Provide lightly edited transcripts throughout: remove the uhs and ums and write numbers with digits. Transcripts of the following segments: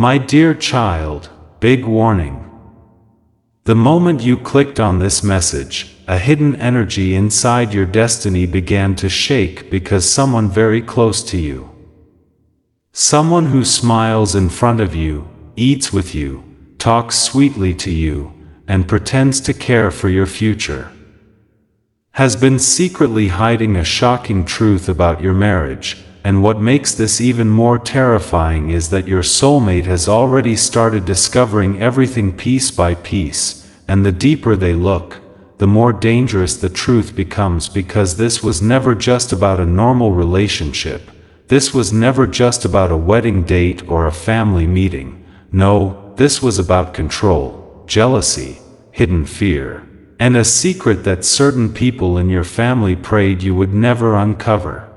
My dear child, big warning. The moment you clicked on this message, a hidden energy inside your destiny began to shake because someone very close to you, someone who smiles in front of you, eats with you, talks sweetly to you, and pretends to care for your future, has been secretly hiding a shocking truth about your marriage. And what makes this even more terrifying is that your soulmate has already started discovering everything piece by piece, and the deeper they look, the more dangerous the truth becomes, because this was never just about a normal relationship. This was never just about a wedding date or a family meeting. No, this was about control, jealousy, hidden fear, and a secret that certain people in your family prayed you would never uncover.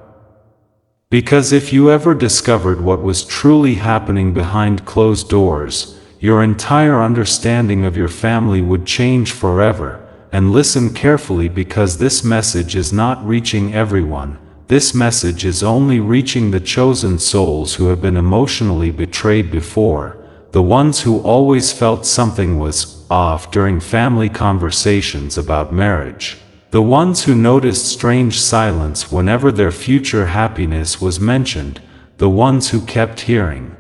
Because if you ever discovered what was truly happening behind closed doors, your entire understanding of your family would change forever. And listen carefully, because this message is not reaching everyone. This message is only reaching the chosen souls who have been emotionally betrayed before, the ones who always felt something was off during family conversations about marriage. The ones who noticed strange silence whenever their future happiness was mentioned, the ones who kept hearing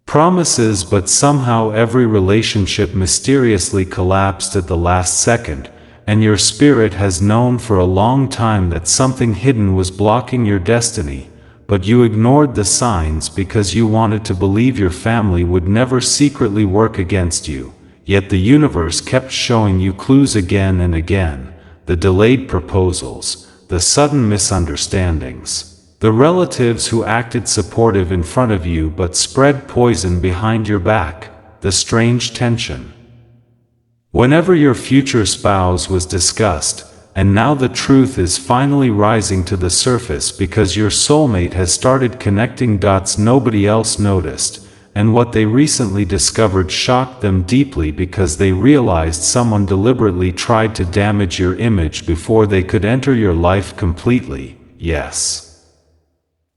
promises but somehow every relationship mysteriously collapsed at the last second, and your spirit has known for a long time that something hidden was blocking your destiny, but you ignored the signs because you wanted to believe your family would never secretly work against you. Yet the universe kept showing you clues again and again. The delayed proposals, the sudden misunderstandings, the relatives who acted supportive in front of you but spread poison behind your back, the strange tension whenever your future spouse was discussed. And now the truth is finally rising to the surface, because your soulmate has started connecting dots nobody else noticed. And what they recently discovered shocked them deeply, because they realized someone deliberately tried to damage your image before they could enter your life completely. Yes.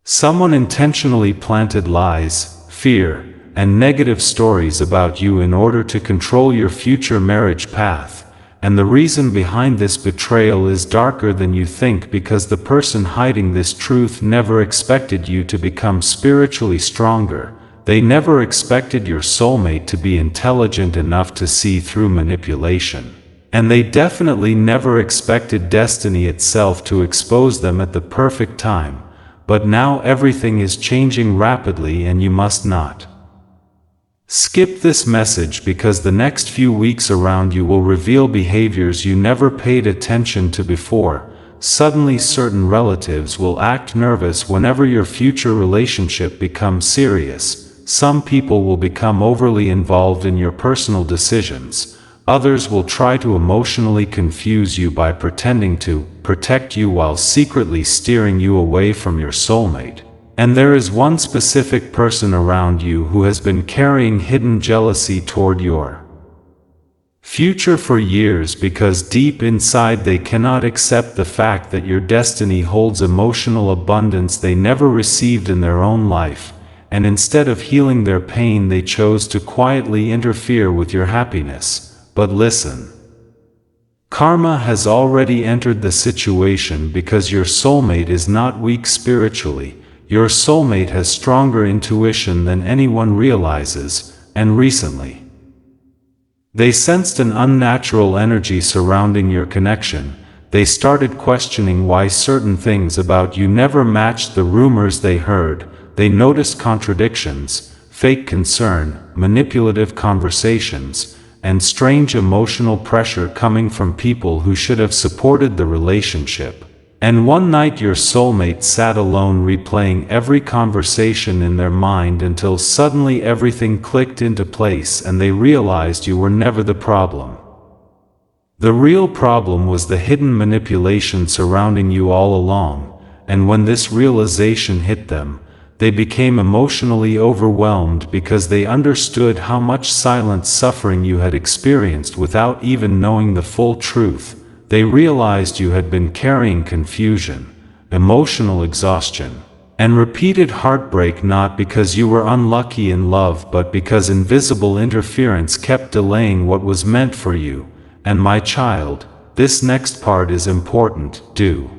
Someone intentionally planted lies, fear, and negative stories about you in order to control your future marriage path. And the reason behind this betrayal is darker than you think, because the person hiding this truth never expected you to become spiritually stronger. They never expected your soulmate to be intelligent enough to see through manipulation. And they definitely never expected destiny itself to expose them at the perfect time. But now everything is changing rapidly, and you must not skip this message, because the next few weeks around you will reveal behaviors you never paid attention to before. Suddenly certain relatives will act nervous whenever your future relationship becomes serious. Some people will become overly involved in your personal decisions. Others will try to emotionally confuse you by pretending to protect you while secretly steering you away from your soulmate. And there is one specific person around you who has been carrying hidden jealousy toward your future for years, because deep inside they cannot accept the fact that your destiny holds emotional abundance they never received in their own life. And instead of healing their pain, they chose to quietly interfere with your happiness. But listen. Karma has already entered the situation, because your soulmate is not weak spiritually. Your soulmate has stronger intuition than anyone realizes, and recently they sensed an unnatural energy surrounding your connection. They started questioning why certain things about you never matched the rumors they heard. They noticed contradictions, fake concern, manipulative conversations, and strange emotional pressure coming from people who should have supported the relationship. And one night your soulmate sat alone, replaying every conversation in their mind, until suddenly everything clicked into place and they realized you were never the problem. The real problem was the hidden manipulation surrounding you all along. And when this realization hit them, they became emotionally overwhelmed, because they understood how much silent suffering you had experienced without even knowing the full truth. They realized you had been carrying confusion, emotional exhaustion, And repeated heartbreak, not because you were unlucky in love but because invisible interference kept delaying what was meant for you. And my child, this next part is important. Do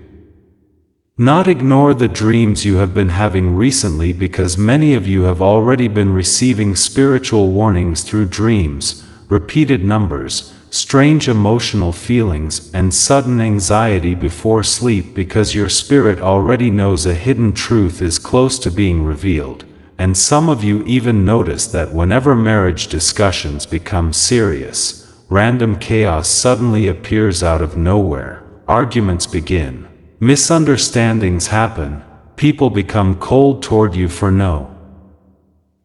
not ignore the dreams you have been having recently, because many of you have already been receiving spiritual warnings through dreams, repeated numbers, strange emotional feelings, and sudden anxiety before sleep, because your spirit already knows a hidden truth is close to being revealed. And some of you even notice that whenever marriage discussions become serious, random chaos suddenly appears out of nowhere. Arguments begin. Misunderstandings happen. People become cold toward you for no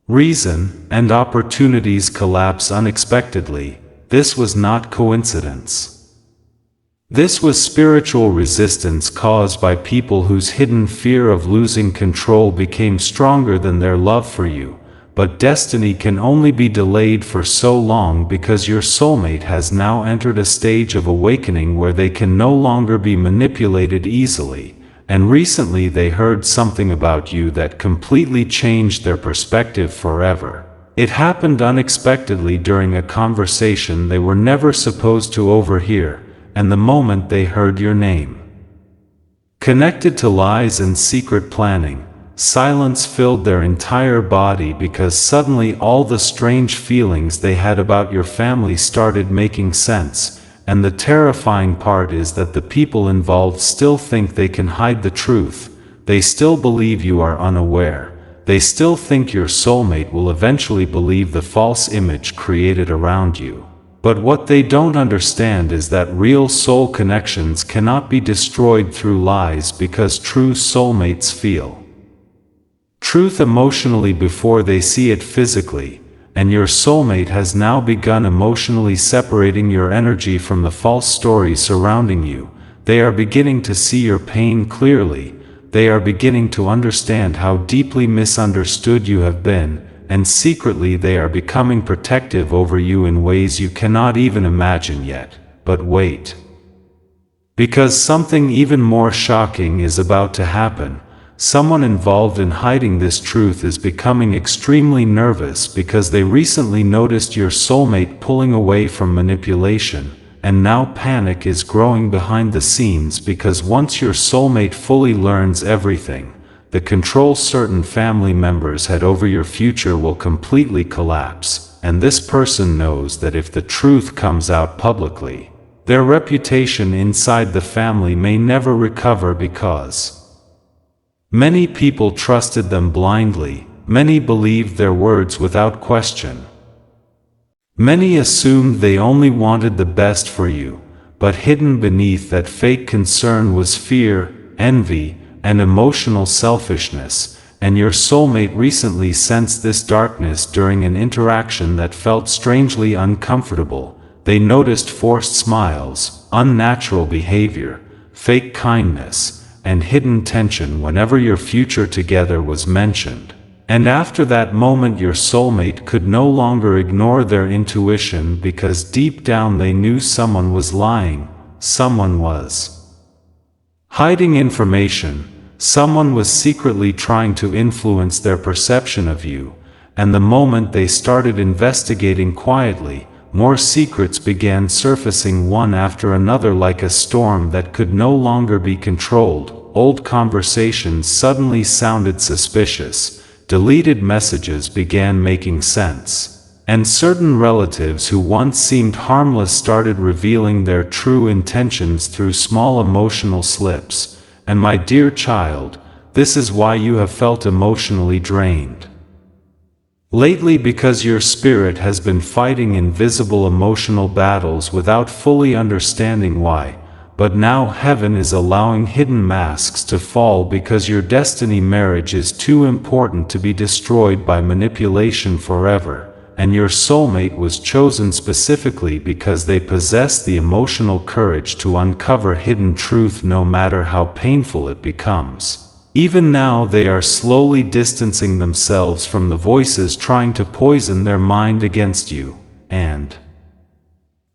reason, and opportunities collapse unexpectedly. This was not coincidence. This was spiritual resistance caused by people whose hidden fear of losing control became stronger than their love for you. But destiny can only be delayed for so long, because your soulmate has now entered a stage of awakening where they can no longer be manipulated easily. And recently they heard something about you that completely changed their perspective forever. It happened unexpectedly during a conversation they were never supposed to overhear, and the moment they heard your name. Connected to lies and secret planning, silence filled their entire body, because suddenly all the strange feelings they had about your family started making sense. And the terrifying part is that the people involved still think they can hide the truth. They still believe you are unaware. They still think your soulmate will eventually believe the false image created around you. But what they don't understand is that real soul connections cannot be destroyed through lies, because true soulmates feel truth emotionally before they see it physically. And your soulmate has now begun emotionally separating your energy from the false stories surrounding you. They are beginning to see your pain clearly. They are beginning to understand how deeply misunderstood you have been, and secretly they are becoming protective over you in ways you cannot even imagine yet. But wait, because something even more shocking is about to happen. Someone involved in hiding this truth is becoming extremely nervous, because they recently noticed your soulmate pulling away from manipulation, and now panic is growing behind the scenes, because once your soulmate fully learns everything, the control certain family members had over your future will completely collapse. And this person knows that if the truth comes out publicly, their reputation inside the family may never recover, because many people trusted them blindly. Many believed their words without question. Many assumed they only wanted the best for you, but hidden beneath that fake concern was fear, envy, and emotional selfishness. And your soulmate recently sensed this darkness during an interaction that felt strangely uncomfortable. They noticed forced smiles, unnatural behavior, fake kindness, and hidden tension whenever your future together was mentioned. And after that moment your soulmate could no longer ignore their intuition, because deep down they knew someone was lying, someone was hiding information, someone was secretly trying to influence their perception of you. And the moment they started investigating quietly, more secrets began surfacing one after another like a storm that could no longer be controlled. Old conversations suddenly sounded suspicious, deleted messages began making sense, and certain relatives who once seemed harmless started revealing their true intentions through small emotional slips. And my dear child, this is why you have felt emotionally drained lately, because your spirit has been fighting invisible emotional battles without fully understanding why. But now heaven is allowing hidden masks to fall, because your destiny marriage is too important to be destroyed by manipulation forever. And your soulmate was chosen specifically because they possess the emotional courage to uncover hidden truth no matter how painful it becomes. Even now they are slowly distancing themselves from the voices trying to poison their mind against you, and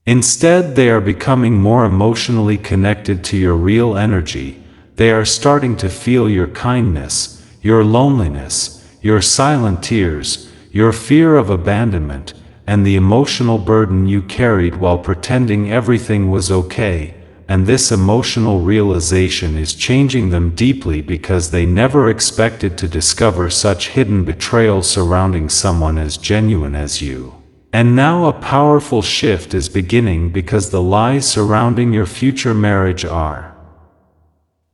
instead they are becoming more emotionally connected to your real energy. They are starting to feel your kindness, your loneliness, your silent tears, your fear of abandonment, and the emotional burden you carried while pretending everything was okay. And this emotional realization is changing them deeply because they never expected to discover such hidden betrayal surrounding someone as genuine as you. And now a powerful shift is beginning because the lies surrounding your future marriage are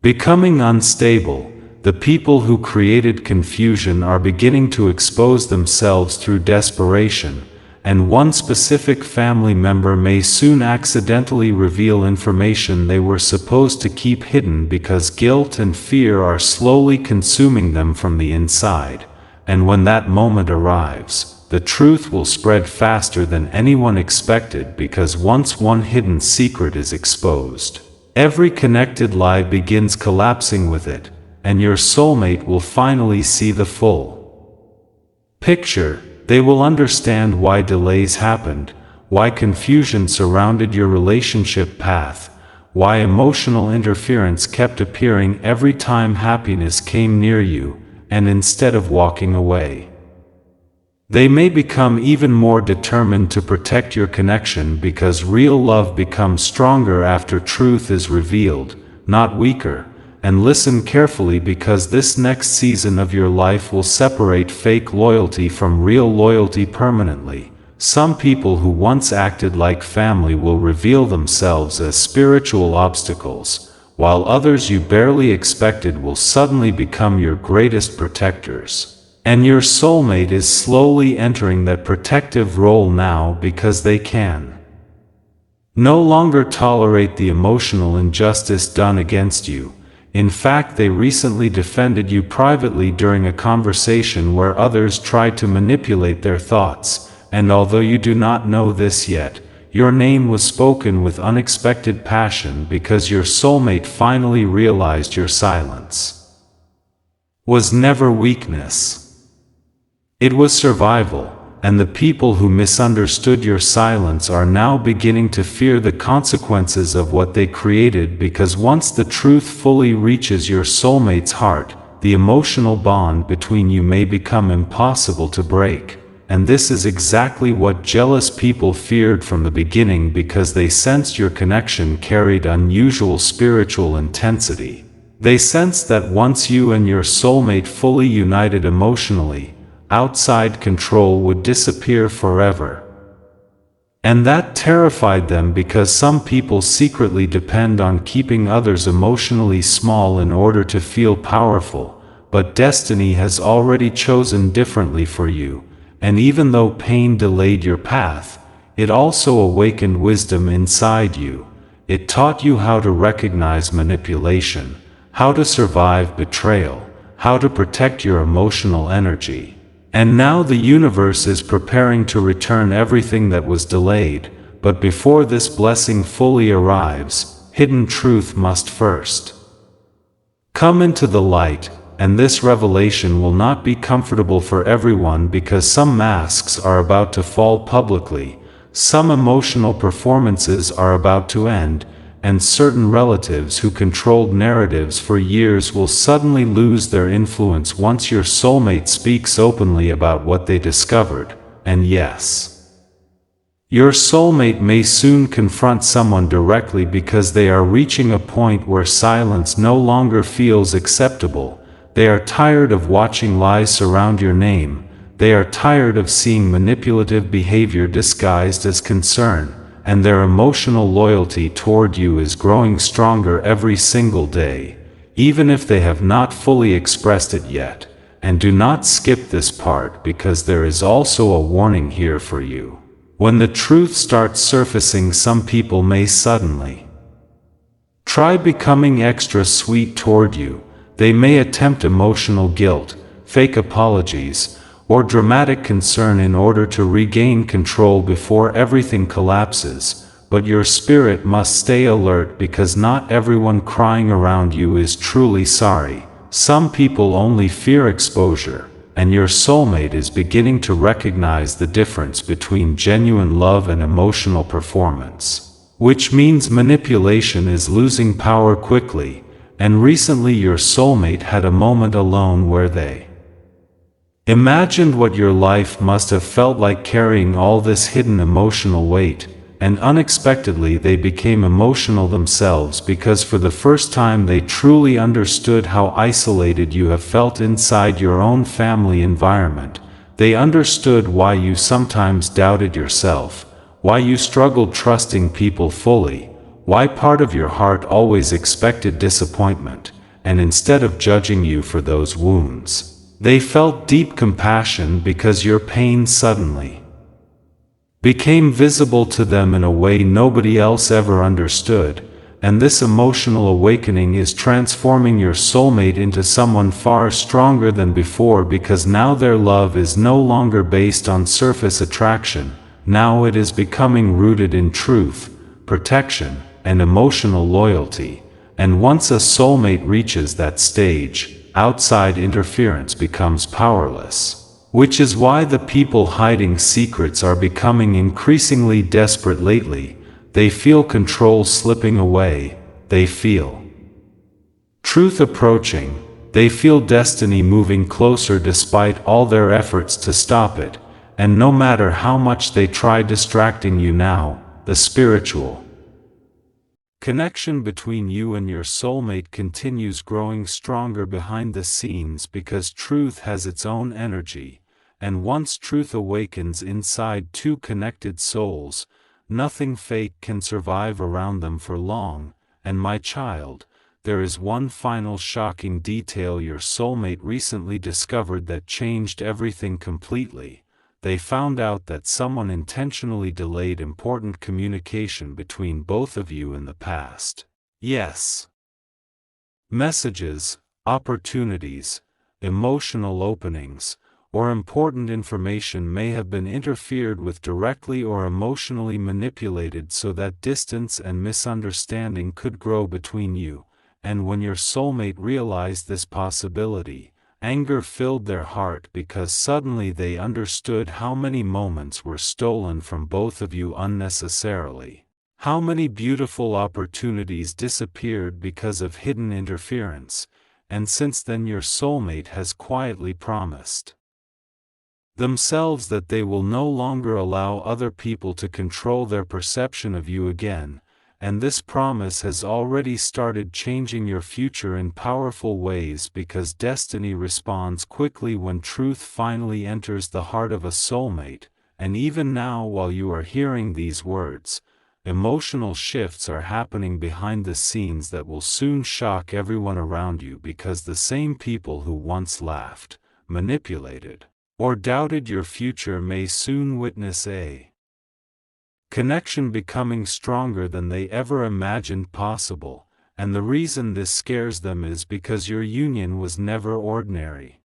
becoming unstable. The people who created confusion are beginning to expose themselves through desperation, and one specific family member may soon accidentally reveal information they were supposed to keep hidden because guilt and fear are slowly consuming them from the inside. And when that moment arrives, the truth will spread faster than anyone expected, because once one hidden secret is exposed, every connected lie begins collapsing with it, and your soulmate will finally see the full picture. They will understand why delays happened, why confusion surrounded your relationship path, why emotional interference kept appearing every time happiness came near you, and instead of walking away. They may become even more determined to protect your connection, because real love becomes stronger after truth is revealed, not weaker. And listen carefully, because this next season of your life will separate fake loyalty from real loyalty permanently. Some people who once acted like family will reveal themselves as spiritual obstacles, while others you barely expected will suddenly become your greatest protectors. And your soulmate is slowly entering that protective role now, because they can no longer tolerate the emotional injustice done against you. In fact, they recently defended you privately during a conversation where others tried to manipulate their thoughts, and although you do not know this yet, your name was spoken with unexpected passion, because your soulmate finally realized your silence was never weakness. It was survival. And the people who misunderstood your silence are now beginning to fear the consequences of what they created, because once the truth fully reaches your soulmate's heart, the emotional bond between you may become impossible to break. And this is exactly what jealous people feared from the beginning, because they sensed your connection carried unusual spiritual intensity. They sensed that once you and your soulmate fully united emotionally, outside control would disappear forever. And that terrified them, because some people secretly depend on keeping others emotionally small in order to feel powerful. But destiny has already chosen differently for you, and even though pain delayed your path, it also awakened wisdom inside you. It taught you how to recognize manipulation, how to survive betrayal, how to protect your emotional energy. And now the universe is preparing to return everything that was delayed, but before this blessing fully arrives, hidden truth must first come into the light. And this revelation will not be comfortable for everyone, because some masks are about to fall publicly, some emotional performances are about to end, and certain relatives who controlled narratives for years will suddenly lose their influence once your soulmate speaks openly about what they discovered. And yes, your soulmate may soon confront someone directly, because they are reaching a point where silence no longer feels acceptable. They are tired of watching lies surround your name. They are tired of seeing manipulative behavior disguised as concern. And their emotional loyalty toward you is growing stronger every single day, even if they have not fully expressed it yet. And do not skip this part, because there is also a warning here for you. When the truth starts surfacing, some people may suddenly try becoming extra sweet toward you. They may attempt emotional guilt, fake apologies, or dramatic concern in order to regain control before everything collapses. But your spirit must stay alert, because not everyone crying around you is truly sorry. Some people only fear exposure, and your soulmate is beginning to recognize the difference between genuine love and emotional performance, which means manipulation is losing power quickly, and recently your soulmate had a moment alone where they imagined what your life must have felt like carrying all this hidden emotional weight, and unexpectedly they became emotional themselves because for the first time they truly understood how isolated you have felt inside your own family environment. They understood why you sometimes doubted yourself, why you struggled trusting people fully, why part of your heart always expected disappointment, and instead of judging you for those wounds, they felt deep compassion because your pain suddenly became visible to them in a way nobody else ever understood, and this emotional awakening is transforming your soulmate into someone far stronger than before because now their love is no longer based on surface attraction, now it is becoming rooted in truth, protection, and emotional loyalty, and once a soulmate reaches that stage, outside interference becomes powerless. Which is why the people hiding secrets are becoming increasingly desperate lately. They feel control slipping away, they feel truth approaching, they feel destiny moving closer despite all their efforts to stop it, and no matter how much they try distracting you now, the spiritual connection between you and your soulmate continues growing stronger behind the scenes because truth has its own energy, and once truth awakens inside two connected souls, nothing fake can survive around them for long. And my child, there is one final shocking detail your soulmate recently discovered that changed everything completely. They found out that someone intentionally delayed important communication between both of you in the past. Yes. Messages, opportunities, emotional openings, or important information may have been interfered with directly or emotionally manipulated so that distance and misunderstanding could grow between you, and when your soulmate realized this possibility, anger filled their heart because suddenly they understood how many moments were stolen from both of you unnecessarily. How many beautiful opportunities disappeared because of hidden interference, and since then your soulmate has quietly promised themselves that they will no longer allow other people to control their perception of you again, and this promise has already started changing your future in powerful ways because destiny responds quickly when truth finally enters the heart of a soulmate, and even now while you are hearing these words, emotional shifts are happening behind the scenes that will soon shock everyone around you because the same people who once laughed, manipulated, or doubted your future may soon witness a connection becoming stronger than they ever imagined possible, and the reason this scares them is because your union was never ordinary.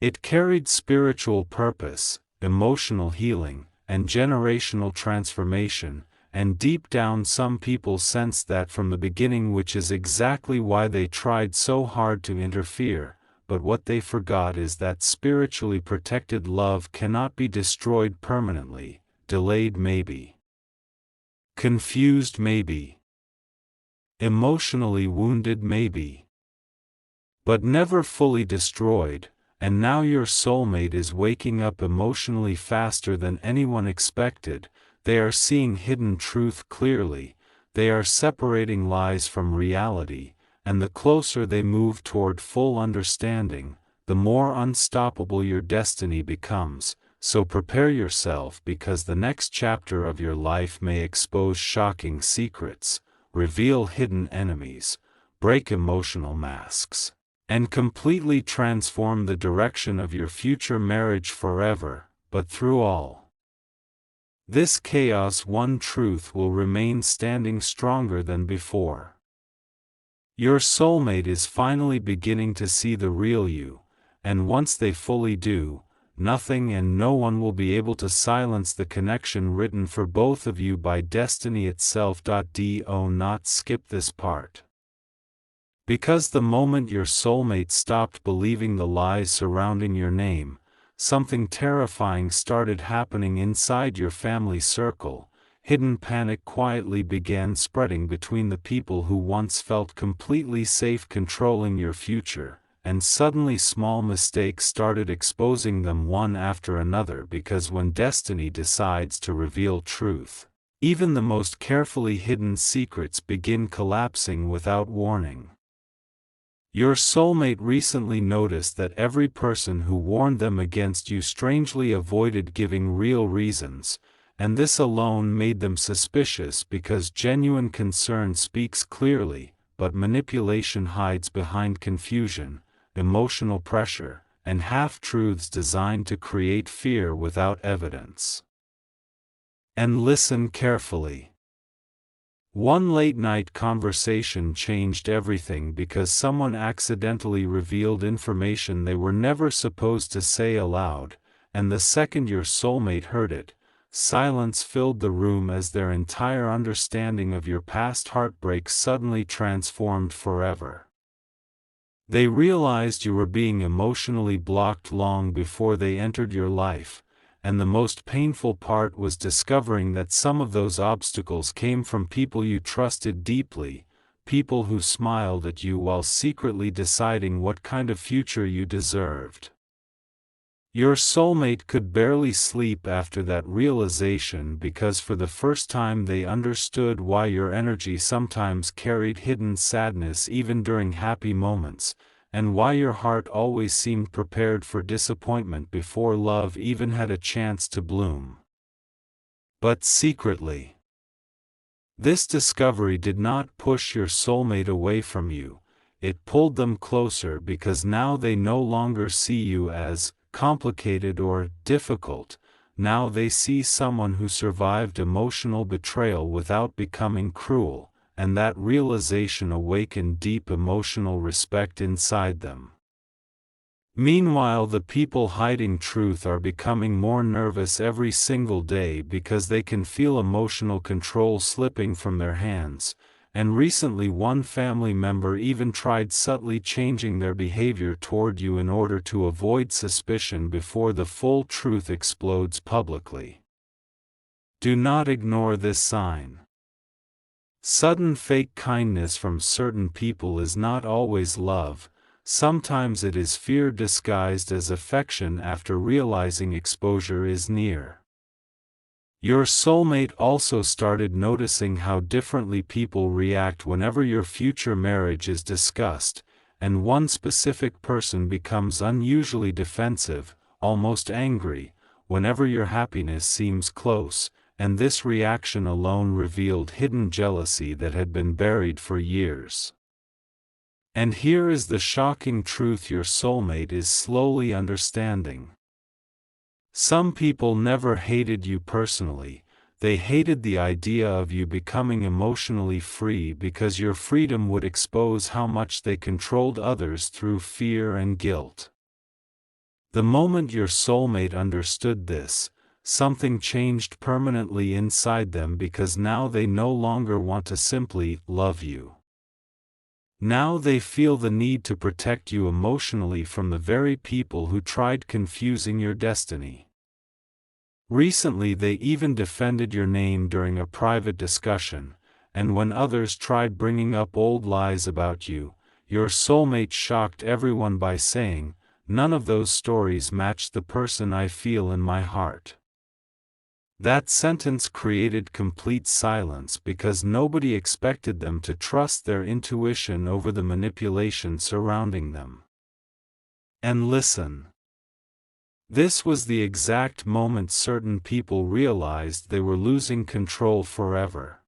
It carried spiritual purpose, emotional healing, and generational transformation, and deep down some people sensed that from the beginning, which is exactly why they tried so hard to interfere. But what they forgot is that spiritually protected love cannot be destroyed permanently, delayed maybe, confused maybe, emotionally wounded maybe, but never fully destroyed, and now your soulmate is waking up emotionally faster than anyone expected. They are seeing hidden truth clearly, they are separating lies from reality, and the closer they move toward full understanding, the more unstoppable your destiny becomes. So prepare yourself because the next chapter of your life may expose shocking secrets, reveal hidden enemies, break emotional masks, and completely transform the direction of your future marriage forever. But through all this chaos, one truth will remain standing stronger than before. Your soulmate is finally beginning to see the real you, and once they fully do, nothing and no one will be able to silence the connection written for both of you by destiny itself. Do not skip this part. Because the moment your soulmate stopped believing the lies surrounding your name, something terrifying started happening inside your family circle. hidden panic quietly began spreading between the people who once felt completely safe controlling your future, and suddenly small mistakes started exposing them one after another, because when destiny decides to reveal truth, even the most carefully hidden secrets begin collapsing without warning. Your soulmate recently noticed that every person who warned them against you strangely avoided giving real reasons, and this alone made them suspicious, because genuine concern speaks clearly, but manipulation hides behind confusion, emotional pressure, and half-truths designed to create fear without evidence. And listen carefully. One late-night conversation changed everything because someone accidentally revealed information they were never supposed to say aloud, and the second your soulmate heard it, silence filled the room as their entire understanding of your past heartbreak suddenly transformed forever. They realized you were being emotionally blocked long before they entered your life, and the most painful part was discovering that some of those obstacles came from people you trusted deeply, people who smiled at you while secretly deciding what kind of future you deserved. Your soulmate could barely sleep after that realization, because for the first time they understood why your energy sometimes carried hidden sadness even during happy moments, and why your heart always seemed prepared for disappointment before love even had a chance to bloom. But secretly, this discovery did not push your soulmate away from you, it pulled them closer, because now they no longer see you as complicated or difficult. Now they see someone who survived emotional betrayal without becoming cruel, and that realization awakened deep emotional respect inside them. Meanwhile, the people hiding truth are becoming more nervous every single day, because they can feel emotional control slipping from their hands, and recently one family member even tried subtly changing their behavior toward you in order to avoid suspicion before the full truth explodes publicly. Do not ignore this sign. Sudden fake kindness from certain people is not always love. Sometimes it is fear disguised as affection after realizing exposure is near. Your soulmate also started noticing how differently people react whenever your future marriage is discussed, and one specific person becomes unusually defensive, almost angry, whenever your happiness seems close, and this reaction alone revealed hidden jealousy that had been buried for years. And here is the shocking truth your soulmate is slowly understanding. Some people never hated you personally, they hated the idea of you becoming emotionally free, because your freedom would expose how much they controlled others through fear and guilt. The moment your soulmate understood this, something changed permanently inside them, because now they no longer want to simply love you. Now they feel the need to protect you emotionally from the very people who tried confusing your destiny. Recently they even defended your name during a private discussion, and when others tried bringing up old lies about you, your soulmate shocked everyone by saying, "None of those stories match the person I feel in my heart." That sentence created complete silence, because nobody expected them to trust their intuition over the manipulation surrounding them. And listen. This was the exact moment certain people realized they were losing control forever.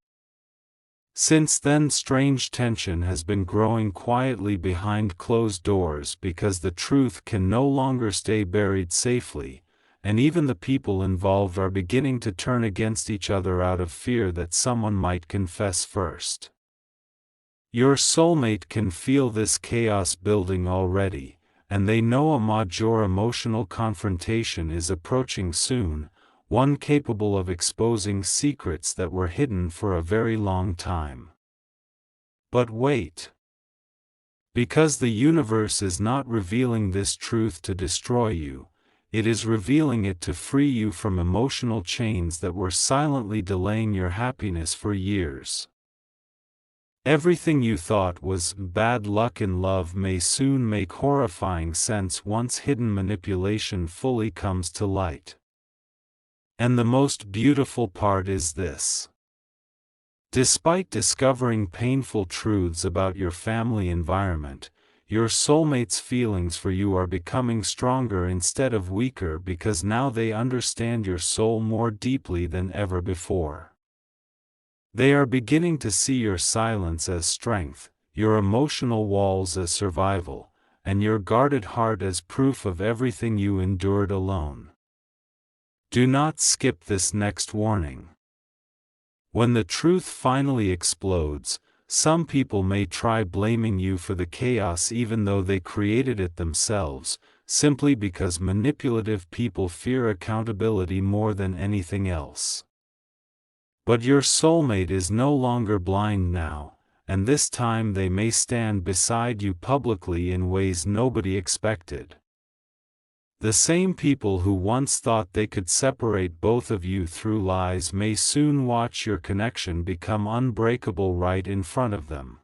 Since then, strange tension has been growing quietly behind closed doors, because the truth can no longer stay buried safely, and even the people involved are beginning to turn against each other out of fear that someone might confess first. Your soulmate can feel this chaos building already, and they know a major emotional confrontation is approaching soon, one capable of exposing secrets that were hidden for a very long time. But wait. Because the universe is not revealing this truth to destroy you, it is revealing it to free you from emotional chains that were silently delaying your happiness for years. Everything you thought was bad luck in love may soon make horrifying sense once hidden manipulation fully comes to light. And the most beautiful part is this. Despite discovering painful truths about your family environment, your soulmate's feelings for you are becoming stronger instead of weaker because now they understand your soul more deeply than ever before. They are beginning to see your silence as strength, your emotional walls as survival, and your guarded heart as proof of everything you endured alone. Do not skip this next warning. When the truth finally explodes, some people may try blaming you for the chaos even though they created it themselves, simply because manipulative people fear accountability more than anything else. But your soulmate is no longer blind now, and this time they may stand beside you publicly in ways nobody expected. The same people who once thought they could separate both of you through lies may soon watch your connection become unbreakable right in front of them.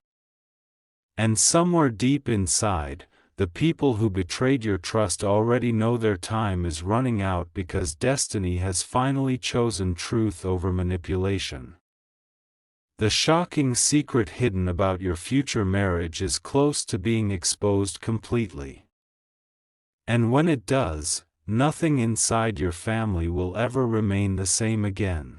And somewhere deep inside, the people who betrayed your trust already know their time is running out because destiny has finally chosen truth over manipulation. The shocking secret hidden about your future marriage is close to being exposed completely. And when it does, nothing inside your family will ever remain the same again.